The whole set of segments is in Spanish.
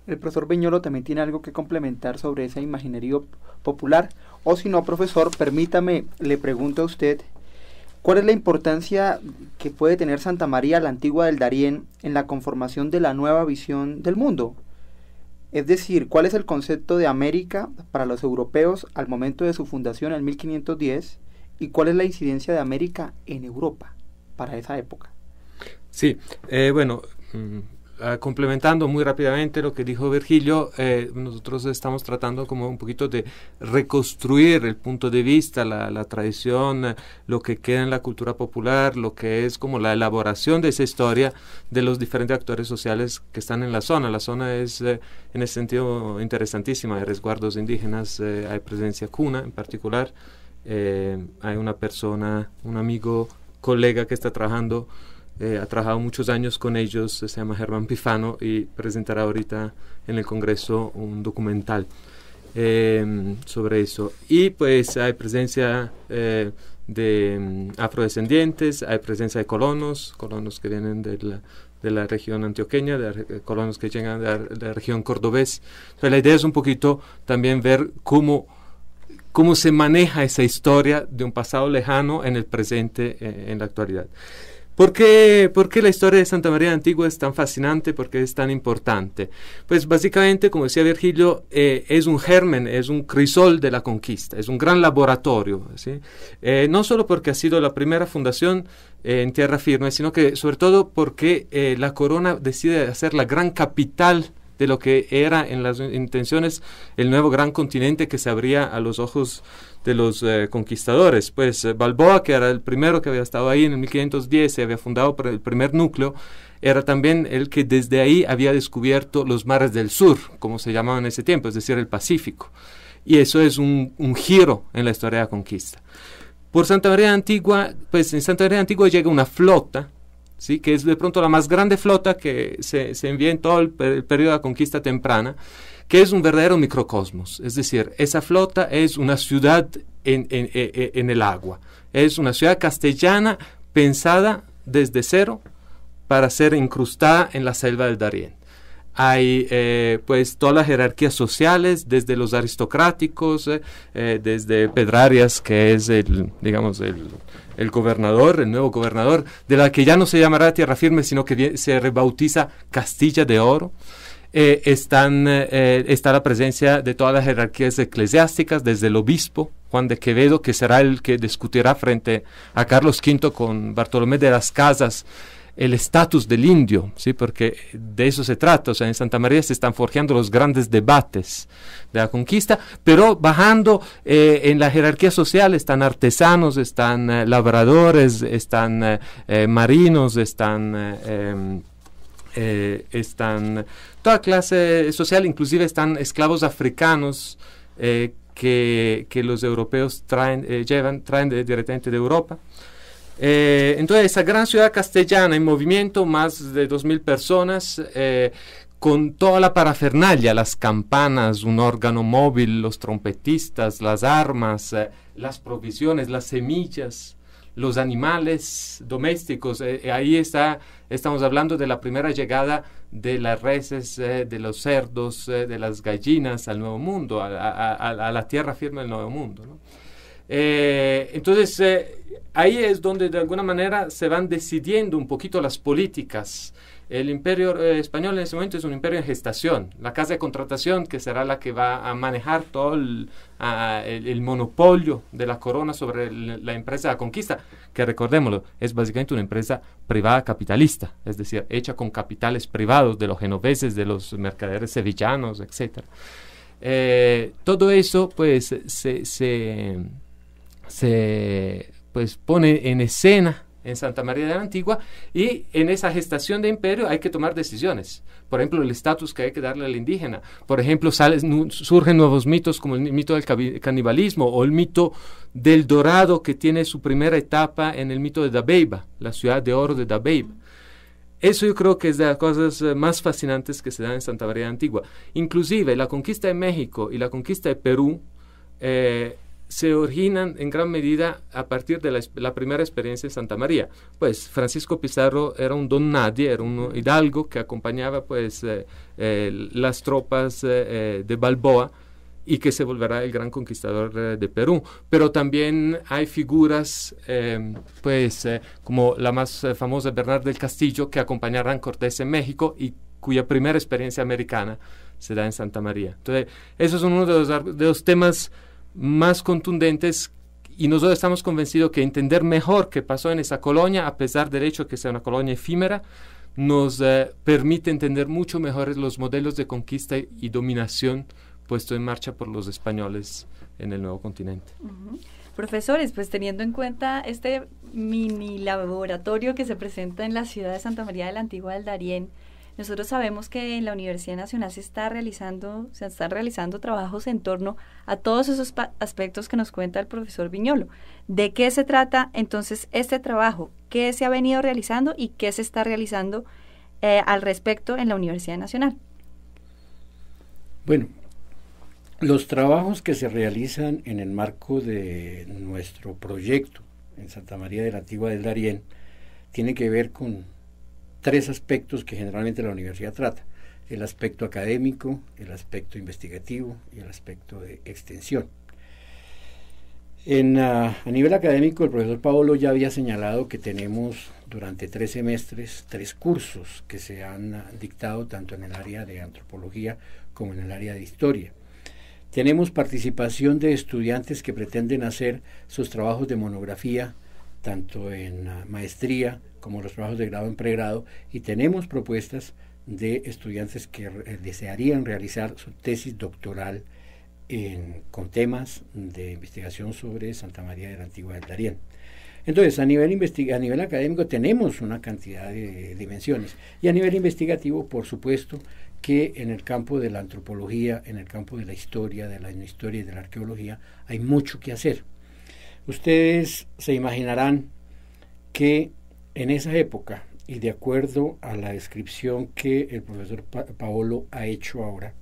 El profesor Beñolo también tiene algo que complementar sobre ese imaginario popular, o si no, profesor, permítame, le pregunto a usted, ¿cuál es la importancia que puede tener Santa María la Antigua del Darién en la conformación de la nueva visión del mundo? Es decir, ¿cuál es el concepto de América para los europeos al momento de su fundación en 1510 y cuál es la incidencia de América en Europa para esa época? Sí, complementando muy rápidamente lo que dijo Virgilio, nosotros estamos tratando como un poquito de reconstruir el punto de vista, la tradición, lo que queda en la cultura popular, lo que es como la elaboración de esa historia de los diferentes actores sociales que están en la zona. La zona es en ese sentido interesantísima, hay resguardos indígenas, hay presencia cuna en particular, hay una persona, un amigo, colega que está trabajando, ha trabajado muchos años con ellos, se llama Germán Pifano y presentará ahorita en el Congreso un documental sobre eso. Y pues hay presencia de afrodescendientes, hay presencia de colonos que vienen de la región antioqueña, colonos que llegan de la región cordobés. Entonces la idea es un poquito también ver cómo se maneja esa historia de un pasado lejano en el presente, en la actualidad. ¿Por qué la historia de Santa María Antigua es tan fascinante? ¿Por qué es tan importante? Pues básicamente, como decía Virgilio, es un germen, es un crisol de la conquista, es un gran laboratorio, ¿sí? No solo porque ha sido la primera fundación en tierra firme, sino que sobre todo porque la corona decide hacer la gran capital de lo que era en las intenciones el nuevo gran continente que se abría a los ojos de los conquistadores. Pues Balboa, que era el primero que había estado ahí en el 1510 y había fundado el primer núcleo, era también el que desde ahí había descubierto los mares del sur, como se llamaban en ese tiempo, es decir, el Pacífico. Y eso es un giro en la historia de la conquista. Por Santa María Antigua, pues en Santa María Antigua llega una flota, ¿sí? Que es de pronto la más grande flota que se envía en todo el periodo de la conquista temprana, que es un verdadero microcosmos. Es decir, esa flota es una ciudad en el agua. Es una ciudad castellana pensada desde cero para ser incrustada en la selva del Darién. Hay pues todas las jerarquías sociales, desde los aristocráticos, desde Pedrarias, que es el gobernador, el nuevo gobernador, de la que ya no se llamará Tierra Firme, sino que se rebautiza Castilla de Oro. Está la presencia de todas las jerarquías eclesiásticas, desde el obispo Juan de Quevedo, que será el que discutirá frente a Carlos V con Bartolomé de las Casas el estatus del indio, ¿sí? Porque de eso se trata. O sea, en Santa María se están forjando los grandes debates de la conquista, pero bajando en la jerarquía social están artesanos, están labradores, están marinos, están toda clase social, inclusive están esclavos africanos que los europeos traen directamente de Europa. Entonces esa gran ciudad castellana en movimiento, más de 2.000 personas, con toda la parafernalia, las campanas, un órgano móvil, los trompetistas, las armas, las provisiones, las semillas, los animales domésticos. Ahí estamos hablando de la primera llegada de las reses, de los cerdos, de las gallinas al Nuevo Mundo, a la tierra firme del Nuevo Mundo, ¿no? Entonces ahí es donde de alguna manera se van decidiendo un poquito las políticas. El imperio español en ese momento es un imperio en gestación. La casa de contratación, que será la que va a manejar todo el monopolio de la corona sobre la empresa de la conquista, que recordémoslo, es básicamente una empresa privada capitalista, es decir, hecha con capitales privados de los genoveses, de los mercaderes sevillanos, etc. Todo eso pues se pone en escena en Santa María de la Antigua, y en esa gestación de imperio hay que tomar decisiones. Por ejemplo, el estatus que hay que darle al indígena. Por ejemplo, surgen nuevos mitos como el mito del canibalismo o el mito del dorado, que tiene su primera etapa en el mito de Dabeiba, la ciudad de oro de Dabeiba. Eso yo creo que es de las cosas más fascinantes que se dan en Santa María de la Antigua. Inclusive la conquista de México y la conquista de Perú se originan en gran medida a partir de la primera experiencia en Santa María. Pues Francisco Pizarro era un don nadie, era un hidalgo que acompañaba pues las tropas de Balboa y que se volverá el gran conquistador de Perú. Pero también hay figuras como la más famosa, Bernal del Castillo, que acompañarán a Cortés en México y cuya primera experiencia americana se da en Santa María. Entonces, esos son uno de los temas más contundentes, y nosotros estamos convencidos que entender mejor qué pasó en esa colonia, a pesar del hecho que sea una colonia efímera, nos permite entender mucho mejor los modelos de conquista y dominación puestos en marcha por los españoles en el nuevo continente. Uh-huh. Profesores, pues teniendo en cuenta este mini laboratorio que se presenta en la ciudad de Santa María de la Antigua del Darién, nosotros sabemos que en la Universidad Nacional se están realizando trabajos en torno a todos esos aspectos que nos cuenta el profesor Viñolo. ¿De qué se trata entonces este trabajo? ¿Qué se ha venido realizando y qué se está realizando al respecto en la Universidad Nacional? Bueno, los trabajos que se realizan en el marco de nuestro proyecto en Santa María de la Antigua del Darién tienen que ver con 3 aspectos que generalmente la universidad trata: el aspecto académico, el aspecto investigativo y el aspecto de extensión. A nivel académico, el profesor Paolo ya había señalado que tenemos durante 3 semestres 3 cursos que se han dictado tanto en el área de antropología como en el área de historia. Tenemos participación de estudiantes que pretenden hacer sus trabajos de monografía tanto en maestría como los trabajos de grado en pregrado, y tenemos propuestas de estudiantes que desearían realizar su tesis doctoral con temas de investigación sobre Santa María de la Antigua del Darién. Entonces, a nivel académico tenemos una cantidad de dimensiones, y a nivel investigativo, por supuesto, que en el campo de la antropología, en el campo de la historia, de la etnohistoria y de la arqueología, hay mucho que hacer. Ustedes se imaginarán que en esa época, y de acuerdo a la descripción que el profesor Paolo ha hecho ahora,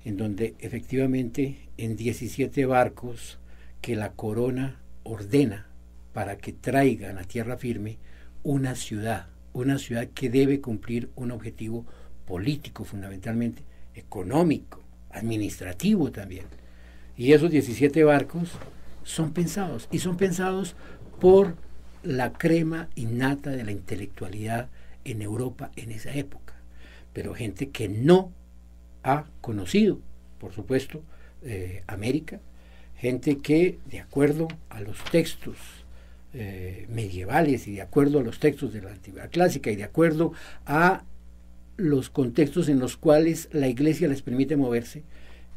en donde efectivamente en 17 barcos que la corona ordena para que traigan a tierra firme una ciudad que debe cumplir un objetivo político fundamentalmente, económico, administrativo también. Y esos 17 barcos son pensados por la crema innata de la intelectualidad en Europa en esa época, pero gente que no ha conocido, por supuesto, América, gente que, de acuerdo a los textos medievales y de acuerdo a los textos de la antigüedad clásica y de acuerdo a los contextos en los cuales la Iglesia les permite moverse,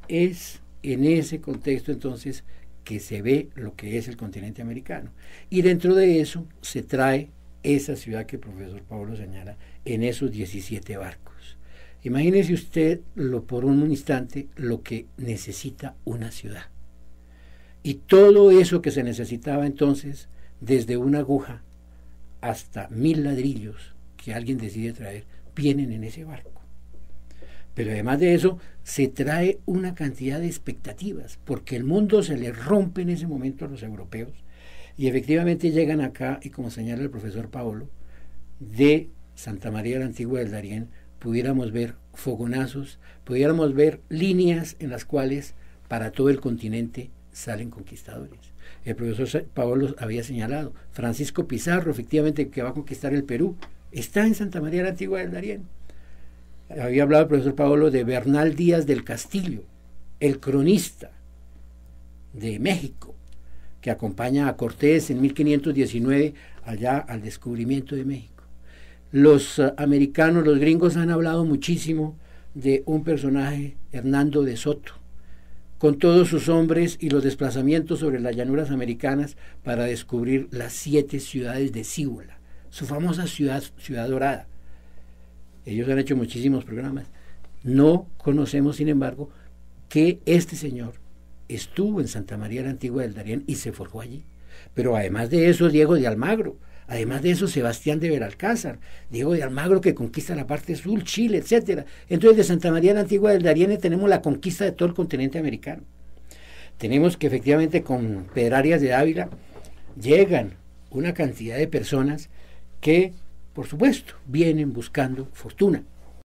es en ese contexto entonces que se ve lo que es el continente americano. Y dentro de eso se trae esa ciudad que el profesor Pablo señala en esos 17 barcos. Imagínese usted por un instante lo que necesita una ciudad. Y todo eso que se necesitaba entonces, desde una aguja hasta 1000 ladrillos que alguien decide traer, vienen en ese barco. Pero además de eso, se trae una cantidad de expectativas, porque el mundo se le rompe en ese momento a los europeos, y efectivamente llegan acá, y como señala el profesor Paolo, de Santa María de la Antigua del Darién, pudiéramos ver fogonazos, pudiéramos ver líneas en las cuales para todo el continente salen conquistadores. El profesor Paolo había señalado, Francisco Pizarro, efectivamente, que va a conquistar el Perú, está en Santa María de la Antigua del Darién. Había hablado el profesor Paolo de Bernal Díaz del Castillo, el cronista de México, que acompaña a Cortés en 1519 allá al descubrimiento de México. Los americanos, los gringos han hablado muchísimo de un personaje, Hernando de Soto, con todos sus hombres y los desplazamientos sobre las llanuras americanas para descubrir las 7 ciudades de Cibola, su famosa ciudad dorada. Ellos han hecho muchísimos programas. No conocemos, sin embargo, que este señor estuvo en Santa María de la Antigua del Darién y se forjó allí. Pero además de eso, Diego de Almagro, además de eso, Sebastián de Belalcázar, Diego de Almagro que conquista la parte sur, Chile, etcétera. Entonces, de Santa María de la Antigua del Darién tenemos la conquista de todo el continente americano. tenemos que efectivamente con Pedrarias de Ávila llegan una cantidad de personas que, por supuesto, vienen buscando fortuna.